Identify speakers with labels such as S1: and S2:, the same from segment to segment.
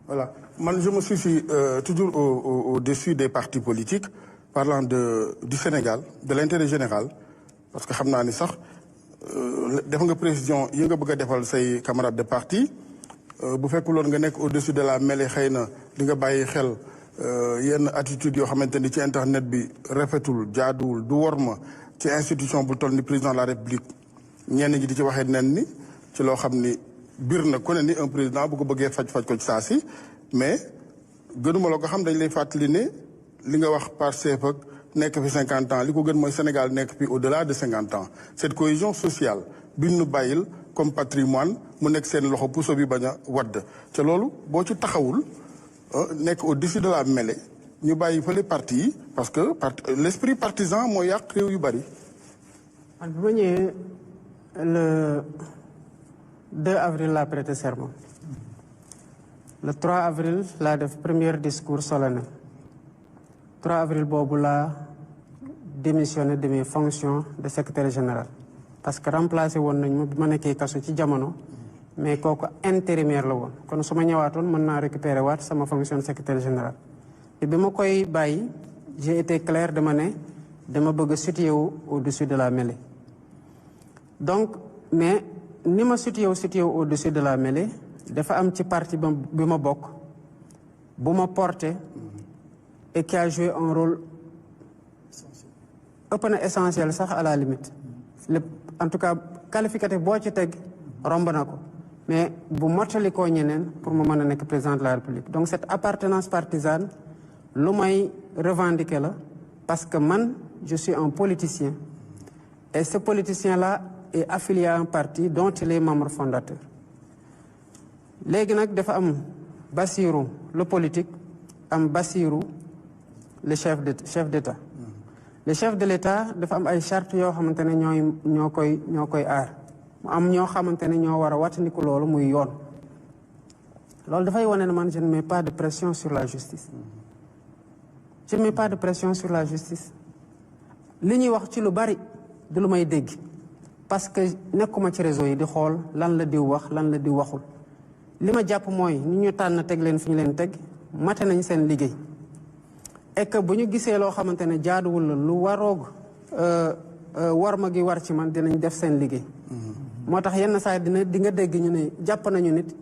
S1: Voilà. Moi, je me suis toujours au-dessus des partis politiques, parlant du Sénégal, de l'intérêt général, parce que je sais que def nga précision yi nga bëgg a defal say camarades de parti bu fekkuloon nga nekk au-dessus de la mêlée xëy na di nga bàyyi xel yenn attitude yoo xamante ni ci internet bi rafetul jaaduwul du worma ci institution bu toll ni président de la République ñenn ñi di ci waxee nen ni ci loo xam ni bir na ku ne ni un président bu ko bëggee faj ko ci saa si mais gënuma la ko xam dañ lay fàttali ne li nga wax Pastef ak nekk fi 50 ans li ko gën mooy Sénégal nekk fi au-delà de 50 ans cette cohésion sociale biñ nu bàyyil comme patrimoine mu nekk seen loxo puso bi bañ a wadd ca loolu boo ci taxawul nekk au-dessus de la mêlée ñu bàyyi fële parti yi parce que l'esprit partisan moo yàq réew yu bari.
S2: man bi ma ñëwee le 2 avril laa prêté serment le 3 avril laa def premier discours solennel 3 avril boobu laa démissionné de mes fonctions de secrétaire général parce que remplacé woon nañ ma bi ma nekkee kaso ci jamono mais kooku intérimaire la woon kon su ma ñëwaatoon mën naa récupérer waat sama fonction de secrétaire général te bi ma koy bàyyi j'ai été clair dama ne dama bëgg a situé wu au-dessus de la mêlée donc mais ni ma situé wu au-dessus de la mêlée dafa am ci parti bi ma bokk bu ma porté et qui a joué un rôle ëpp na essentiel sax à la limite en tout cas qualificatif boo ci teg romb na ko mais bu mottali koo ñeneen pour mu mën a nekk président de la République donc cette appartenance partisane lu may revendiquer la parce que man je suis un politicien et ce politicien là est affilié à un parti dont il est membre fondateur léegi nag dafa am Bassirou le politique am Bassirou le chef d'État le chef de l'État dafa am ay chartes yoo xamante ne ñoo koy aar mu am ñoo xamante ne ñoo war a wattandiku loolu muy yoon loolu dafay wane ne man je ne mets pas de pression sur la justice je ne mets pas de pression sur la justice li ñuy wax ci lu bari du lu may dégg parce que nekkuma ci réseau yi di xool lan la diw wax lan la diw waxul li ma jàpp mooy ni ñu tànn teg leen fi ñu leen teg mate nañ seen liggéey et que bu ñu gisee loo xamante ne jaaduwul la lu waroog war ma gi war ci man dinañ def seen liggéey moo tax yenn saa di nga dégg ñu ne jàpp nañu nit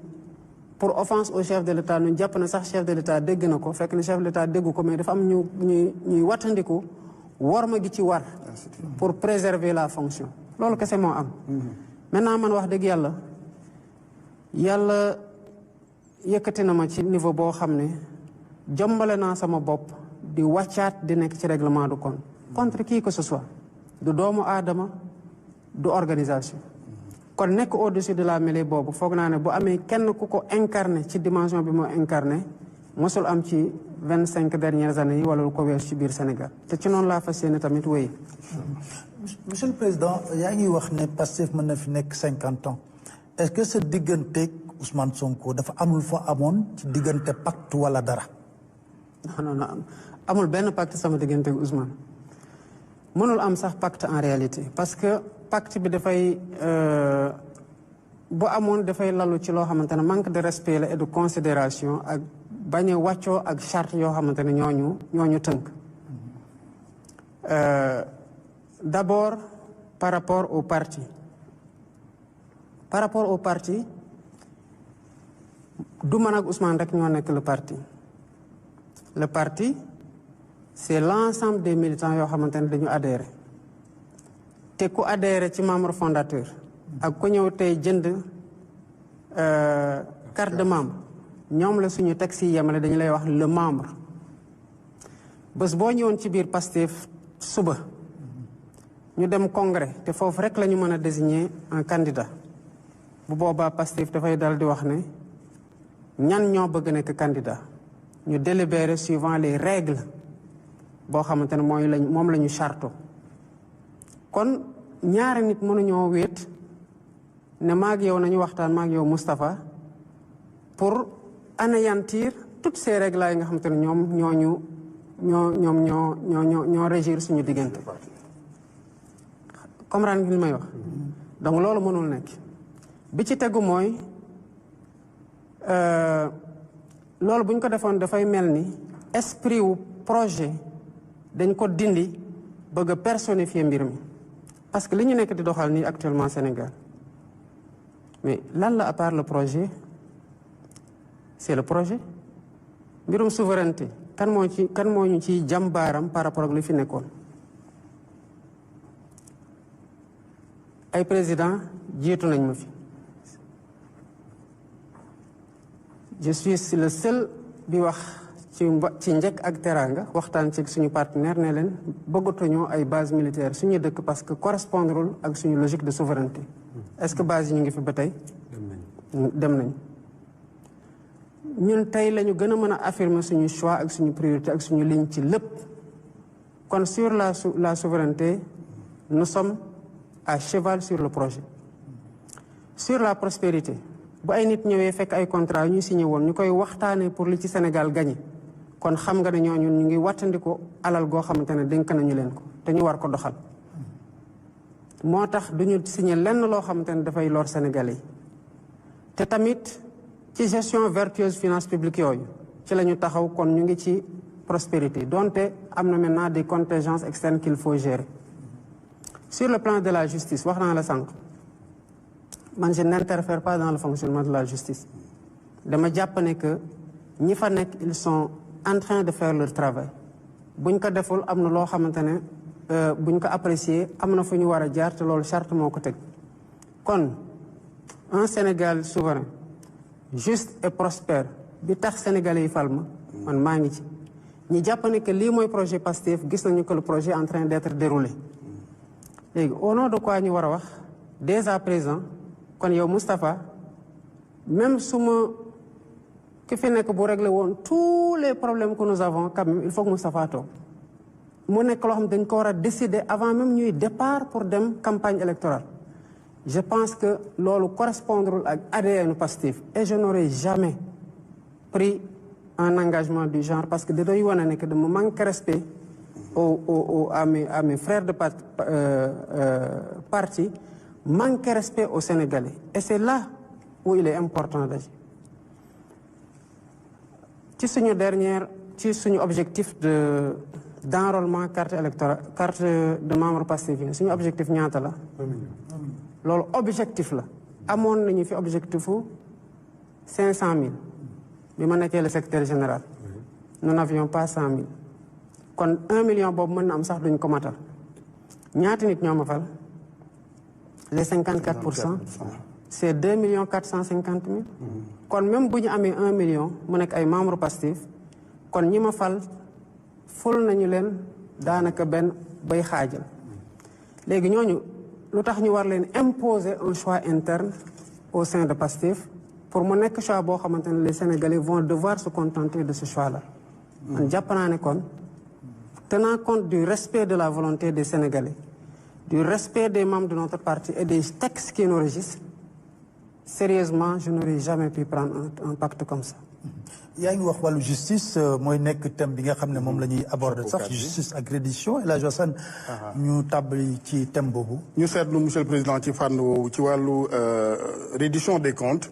S2: pour offense au chef de l'État ñu jàpp na sax chef de l'État dégg na ko fekk ne chef de l'État déggu ko mais dafa am ñuy wattandiku war ma gi ci war pour préserver la fonction loolu kese moo am maintenant man wax dëgg yàlla yëkkati na ma ci niveau boo xam ne jombale naa sama bopp di wàccaat di nekk ci règlement du compte contre qui que ce soit du doomu aadama du organisation kon nekk au-dessus de la mêlée boobu foog naa ne bu amee kenn ku ko incarné ci dimension bi moo incarné mosul am ci 25 dernières années yi wala lu ko weesu ci biir Sénégal te ci noonu laa fas yéene tamit wéy.
S3: Monsieur le Président yaa ngi wax ne Pastef mën na fi nekk 50 ans est-ce que sa digganteeg Ousmane Sonko dafa amul fa amoon ci diggante pacte wala dara.
S2: non amul benn pacte sama digganteeg Ousmane mënul am sax pacte en réalité parce que pacte bi dafay bu amoon dafay lalu ci loo xamante ne manque de respect la et de considération ak bañ a wàccoo ak charte yoo xamante ne ñooñu tënk d'abord par rapport au parti du man ak Ousmane rek ñoo nekk le parti c'est l'ensemble des militants yoo xamante ne dañu adhéré te ku adhéré ci membre fondateur ak ku ñëw tey jënd carte de membre ñoom la suñu texte yi yemale dañu lay wax le membre bés boo ñëwoon ci biir Pastef suba ñu dem congrès te foofu rek la ñu mën a désigner un candidat bu boobaa Pastef dafay dal di wax ne ñan ñoo bëgg nekk candidat ñu délibérer suivant les règles boo xamante ne moom la ñu charto kon ñaari nit mënuñoo wéet ne maag yow nañu waxtaan maag yow Moustapha pour anéantir toutes ces règles yi nga xamante ne ñoo régir suñu diggante comprendre nga li may wax donc loolu mënul nekk bi ci tegu mooy loolu bu ñu ko defoon dafay mel ni esprit wu projet dañ ko dindi bëgg a personnifier mbir mi parce que li ñu nekk di doxal nii actuellement Sénégal mais lan la à part le projet c'est le projet mbirum souveraineté kan moo ñu ciy jàmbaaram par rapport ak li fi nekkoon ay président jiitu nañ ma fi je suis le seul bi wax ci njëkk ak teraanga waxtaan ci suñu partenaire ne leen bëggatuñoo ay base militaire suñu dëkk parce que correspondrul ak suñu logique de souveraineté est-ce que base yi ñu ngi fi ba tey dem nañ ñun tey la ñu gën a mën a affirmer suñu choix ak suñu priorité ak suñu ligne ci lépp kon sur la souveraineté nous sommes à cheval sur le projet sur la prospérité bu ay nit ñëwee fekk ay contrat yu ñu signé woon ñu koy waxtaanee pour li ci Sénégal gagné kon xam nga ne ñooñu ñu ngi wattandiku alal goo xamante ne dénk nañu leen ko te ñu war ko doxal moo tax duñu signé lenn loo xamante ne dafay lor Sénégalais yi te tamit ci gestion vertueuse finance publique yooyu ci la ñu taxaw kon ñu ngi ci prospérité donte am na maintenant des contingences externes qu'il faut gérer sur le plan de la justice wax naa la sànq man je n'interfère pas dans le fonctionnement de la justice dama jàpp ne que ñi fa nekk ils sont en train de faire leur travail buñ ko deful am na loo xamante ne buñ ko apprécier am na fu ñu war a jaar te loolu charte moo ko teg kon un Sénégal souverain juste et prospère bi tax sénégalais yi fal ma man maa ngi ci ñi jàpp ne que lii mooy projet Pastef gis nañu que le projet est en train d'être déroulé léegi au nom de quoi ñu war a wax dès à présent kon yow Moustapha même su ma ki fi nekk bu réglé woon tous les problèmes que nous avons quand même il faut que Moustapha toog mu nekk loo xam ne dañ ko war a décider avant même ñuy départ pour dem campagne électorale je pense que loolu correspondrul ak ADN Pastef et je n'aurais jamais pris un engagement du genre parce que da doy wane ne que dama manque respect à mes frères de parti manque respect aux Sénégalais et c'est là où il est important d'agir ci suñu objectif d'enrôlement carte électorale carte de membre Pastef yi suñu objectif ñaata la loolu objectif la amoon nañu fi objectifu 500 000 bi ma nekkee le secrétaire général nous n'avions pas 100 000 kon 1 million boobu mën na am sax duñ ko matal ñaata nit ñoo ma fal les 54% c'est 2 450 000 kon même bu ñu amee 1 million mu nekk ay membre Pastef kon ñi ma fal ful nañu leen daanaka benn bay xaajal léegi ñooñu lu tax ñu war leen imposer un choix interne au sein de Pastef pour mu nekk choix boo xamante ne les Sénégalais vont devoir se contenter de ce choix-là man jàpp naa ne kon tenant compte du respect de la volonté des Sénégalais du respect des membres de notre parti et des textes qui nous régissent sérieusement je n'aurais jamais pu prendre un pacte comme ça.
S3: yaa ngi wax wàllu justice mooy nekk thème bi nga xam ne moom la ñuy aborder sax justice ak reddition et la Jossane ñu tàbbali ci thème boobu.
S1: ñu seetlu monsieur le président ci fànn woowu ci wàllu reddition des comptes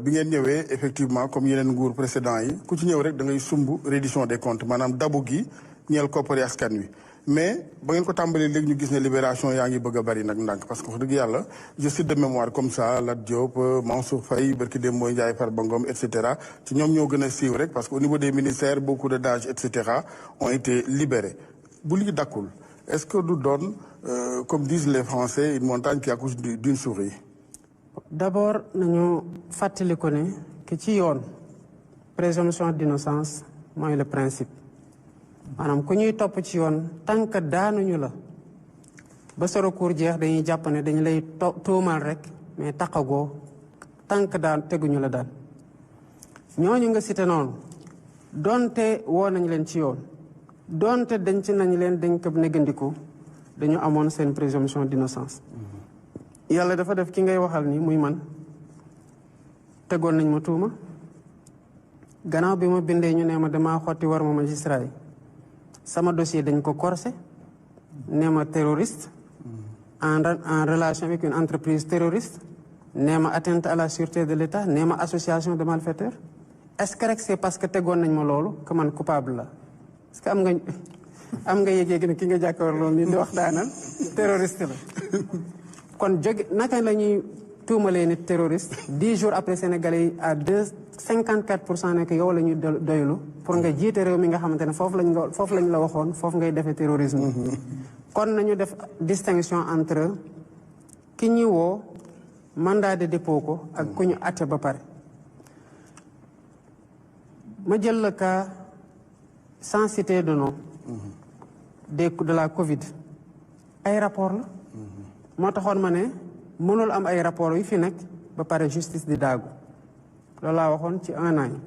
S1: bi ngeen ñëwee effectivement comme yeneen nguur précédent yi ku ci ñëw rek da ngay sumb reddition des comptes maanaam dabu gi ñeel koppari askan wi. mais ba ngeen ko tàmbalee léegi ñu gis ne libération yaa ngi bëgg a bari nag ndànk parce que wax dëgg yàlla je cite de mémoire comme ça Lat Diop Mansour Faye Barki Dembo Ndiaye Farba Ngom et cetera ci ñoom ñoo gën a siiw rek parce que au niveau des ministères beaucoup de DAGE et cetera ont été libérés bu lii dakkul est-ce que du doon comme disent les Français une montagne qui accouche d'une souris.
S2: D'abord nañu fàttali ko ne que ci yoon présomption d'innocence mooy le principe. maanaam ku ñuy topp ci yoon tant que daanuñu la ba sa recours jeex dañuy jàpp ne dañu lay tuumal rek mais taxagoo tant que daan teguñu la daan ñooñu nga cité noonu donte woo nañ leen ci yoon donte denc nañ leen dañ ko négandiku dañu amoon seen présomption d'innocence yàlla dafa def ki ngay waxal ni muy man tegoon nañ ma tuuma gannaaw bi ma bindee ñu ne ma damaa xotti war ma magistrat yi sama dossier dañ ko corsé ne ma terroriste en relation avec une entreprise terroriste nee ma atteinte à la sûreté de l'État nee ma association de malfaiteurs est-ce que rek c'est parce que tegoon nañ ma loolu que man coupable la est-ce que am nga yëg-yëg ne ki nga jàkkaar loolu ni di waxtaanal terroriste la kon jóge naka la ñuy tuumalee nit terroriste 10 jours après Sénégalais yi à 54% nekk yow la ñuy doylu pour nga jiite réew mi nga xamante ne foofu lañ la waxoon foofu ngay defee terrorisme kon nañu def distinction entre ki ñuy woo mandat de dépôt ko ak ku ñu àtte ba pare ma jël le cas sans citer de nom de la Covid ay rapport la moo taxoon ma ne mënul am ay rapport yu fi nekk ba pare justice di daagu loolu laa waxoon ci 1 an yi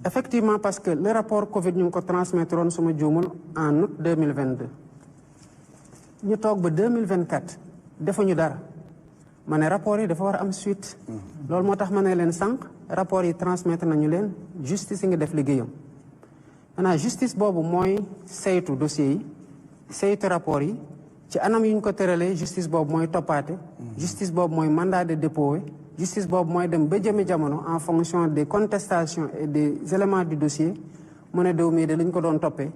S2: effectivement parce que le rapport Covid ñu ngi ko transmettre woon suma juumul en août 2022 ñu toog ba 2024 defuñu dara ma ne rapport yi dafa war a am suite loolu moo tax ma ne leen sànq rapport yi transmettre nañu leen justice yi nga def liggéeyam maintenant justice boobu mooy saytu dossiers yi saytu rapport yi ci anam yu ñu ko tëralee justice boobu mooy toppaate justice boobu mooy mandat de dépôt justice boobu mooy dem ba jëmi jamono en fonction des contestations et des éléments du dossier mu ne déw mii de li ñu ko doon toppee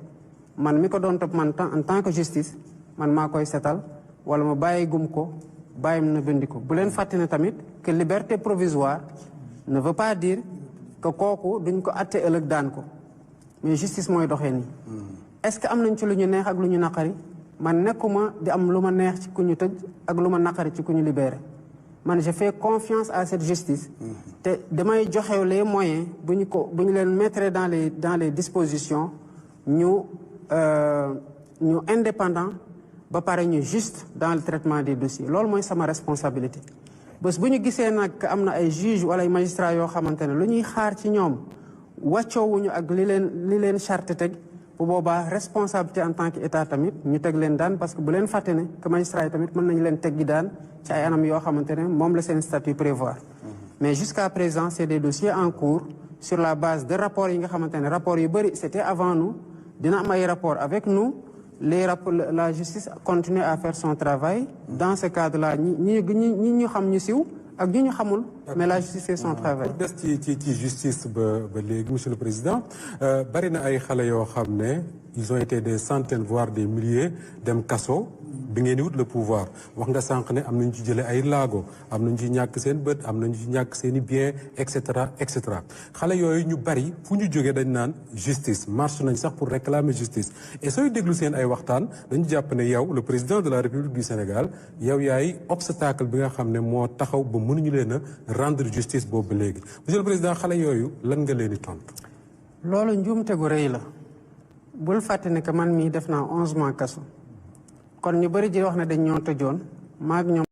S2: man mi ko doon topp man en tant que justice man maa koy setal wala ma bàyyi gum ko bàyyim na bëndi ko bu leen fàtte ne tamit que liberté provisoire ne veut pas dire que kooku duñ ko atte ëllëg daan ko mais justice mooy doxee nii est-ce que am nañ ci lu ñu neex ak lu ñu naqari man nekkuma di am lu ma neex ci ku ñu tëj ak lu ma naqari ci ku ñu libéré man je fais confiance à cette justice te damay joxe les moyens bu ñu leen mettre dans les dispositions ñu indépendant ba pare ñu juste dans le traitement des dossiers loolu mooy sama responsabilité bés bu ñu gisee nag am na ay juge wala ay magistrats yoo xamante ne lu ñuy xaar ci ñoom wàccoowuñu ak li leen charte teg bu boobaa responsabilité en tant que état tamit ñu teg leen daan parce que bu leen fàtte ne que magistrats yi tamit mën nañu leen teggi daan ci ay anam yoo xamante ne moom la seen statut prévoir mais jusqu'à présent c'est des dossiers en cours sur la base de rapports yi nga xamante ne rapports yu bëri c'était avant nous dina am ay rapports avec nous la justice continue à faire son travail dans ce cadre-là ñi ñu xam ñu siw ak ñi ñu xamul mais la justice fait son travail.
S4: pour des ci justice ba léegi monsieur le président bari na ay xale yoo xam ne ils ont été des centaines voire des milliers dem kaso bi ngeen di wut le pouvoir wax nga sànq ne am nañu ci jëlee ay laago am nañu ci ñàkk seen bët am nañu ci ñàkk seen i bien et cetera et cetera xale yooyu ñu bari fu ñu jógee dañ naan justice marche nañ sax pour réclamer justice et sooy déglu seen ay waxtaan dañu jàpp ne yow le président de la République du Sénégal yow yaay obstacle bi nga xam ne moo taxaw ba mënuñu leen a rendre justice boobu ba léegi monsieur le président xale yooyu lan nga leen di tontu.
S2: loolu njuumte gu rëy la bul fàtte ne que man mii def naa 11 mois kaso kon ñu bëri ji wax ne dañ ñoo tëjoon maag ñoom